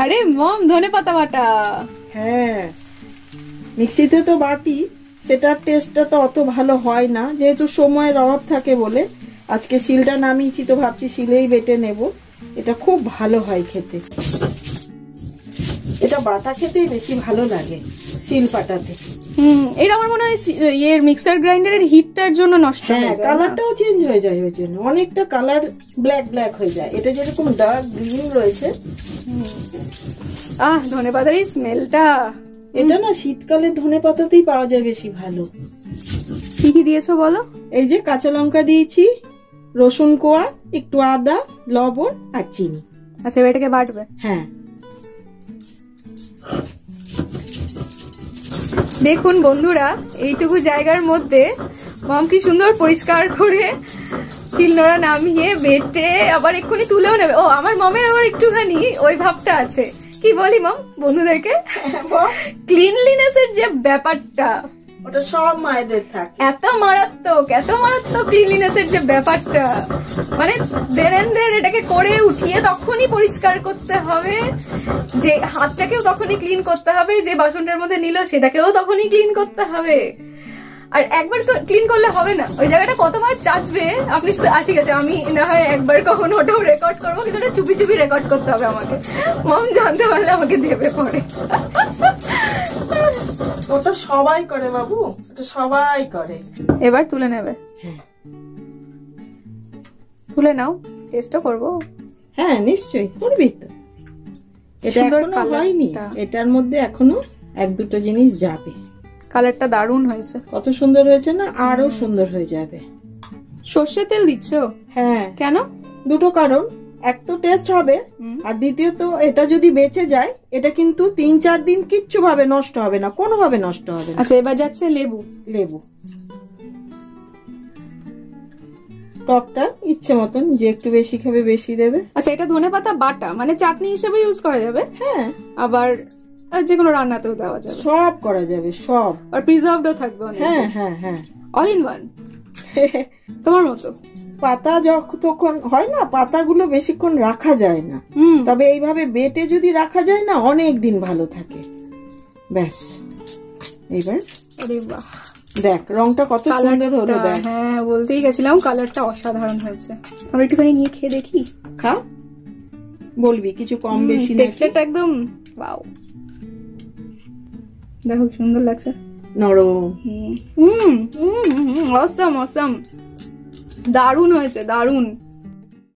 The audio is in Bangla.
আরে মম, ধনেপাতা বাটা। হ্যাঁ, মিক্সিতে তো বাটি, সেটার টেস্টটা তো অত ভালো হয় না, যেহেতু সময়ের অভাব থাকে বলে আজকে শিলটা নামিয়েছি, তো ভাবছি শিলেই বেটে নেব। এটা খুব ভালো হয় খেতে, এটা বাটা খেতেই বেশি ভালো লাগে শিল পাটাতে। এটা আমার মনে হয় এর মিক্সার গ্রাইন্ডারের হিটটার জন্য নষ্ট হয়ে যায়। কালারটাও চেঞ্জ হয়ে যায়, ওই জন্য অনেকটা কালার ব্ল্যাক ব্ল্যাক হয়ে যায়। এটা যেরকম ডার্ক গ্রিন রয়েছে। ধনেপাতার এই স্মেলটা, এটা না শীতকালে ধনেপাতাতেই পাওয়া যায় বেশি ভালো। কি কি দিয়েছো বলো? এই যে কাঁচা লঙ্কা দিয়েছি, রসুন কোয়া, একটু আদা, লবণ আর চিনি। আচ্ছা, এবার এটাকে বাটবে? হ্যাঁ। দেখুন বন্ধুরা, এইটুকু জায়গার মধ্যে মম কি সুন্দর পরিষ্কার করে শিলনোড়া নামিয়ে বেটে আবার এক্ষুনি তুলেও নেবে। ও, আমার মমের আবার একটুখানি ওই ভাবটা আছে। কি বলি মম বন্ধুদেরকে, ক্লিনলিনেস এর যে ব্যাপারটা, ওটা সব মায়েদের থাকে। এত মারাত্মক ক্লিনলিনেস এর যে ব্যাপারটা, মানে দেন এটাকে করে উঠিয়ে তখনই পরিষ্কার করতে হবে, যে হাতটাকেও তখনই ক্লিন করতে হবে, যে বাসনটার মধ্যে নিল সেটাকেও তখনই ক্লিন করতে হবে। আর একবার ক্লিন করলে হবে না, ওই জায়গাটা কতবার চাচবে আপনি শুধু। ঠিক আছে, আমি না হয় একবার কখনো ওটাও রেকর্ড করবো, কিন্তু ওটা চুপি চুপি রেকর্ড করতে হবে আমাকে। মম জানতে পারলে আমাকে দেবে পরে। ওটা সবাই করে বাবু, ওটা সবাই করে। এবার তুলে নেবে? তুলে নাও, টেস্টও করবো। হ্যাঁ নিশ্চয়ই করবি তো। এটা এখনো হয়নি, এটার মধ্যে এখনো এক দুটো জিনিস যাবে। কালারটা দারুণ হয়েছে, কত সুন্দর হয়েছে না, আরো সুন্দর হয়ে যাবে। সর্ষে তেল দিচ্ছ? হ্যাঁ। কেন? দুটো কারণ, এক তো টেস্ট হবে, আর দ্বিতীয়ত এটা যদি বেঁচে যায়, এটা কিন্তু 3-4 দিন কিচ্ছু ভাবে নষ্ট হবে না, কোনোভাবে নষ্ট হবে না। আচ্ছা, এবার যাচ্ছে লেবু। টকটা ইচ্ছে মতন, যে একটু বেশি খাবে বেশি দেবে। আচ্ছা, এটা ধনেপাতা বাটা মানে চাটনি হিসেবে ইউজ করা যাবে? হ্যাঁ, আবার যে কোনো রান্নাতেও দেওয়া যাবে, সব করা যাবে, সব। আর প্রিজার্ভডও থাকবে অনেক। হ্যাঁ হ্যাঁ হ্যাঁ, অল ইন ওয়ান। তোমার মতো। পাতা যখন হয় না, পাতাগুলো বেশিক্ষণ রাখা যায় না, তবে এইভাবে বেটে যদি রাখা যায় না, অনেক দিন ভালো থাকে। ব্যাস, এইবার দেখ রংটা কত সুন্দর হলো। দেখ, হ্যাঁ বলতেই গেছিলাম, কালারটা অসাধারণ হয়েছে। আমরা একটুখানি নিয়ে খেয়ে দেখি। খা, বলবি কিছু কম বেশি। টেক্সচারটা একদম ওয়াও, দেখো সুন্দর লাগছে, নরম। অসাম, দারুণ হয়েছে, দারুণ।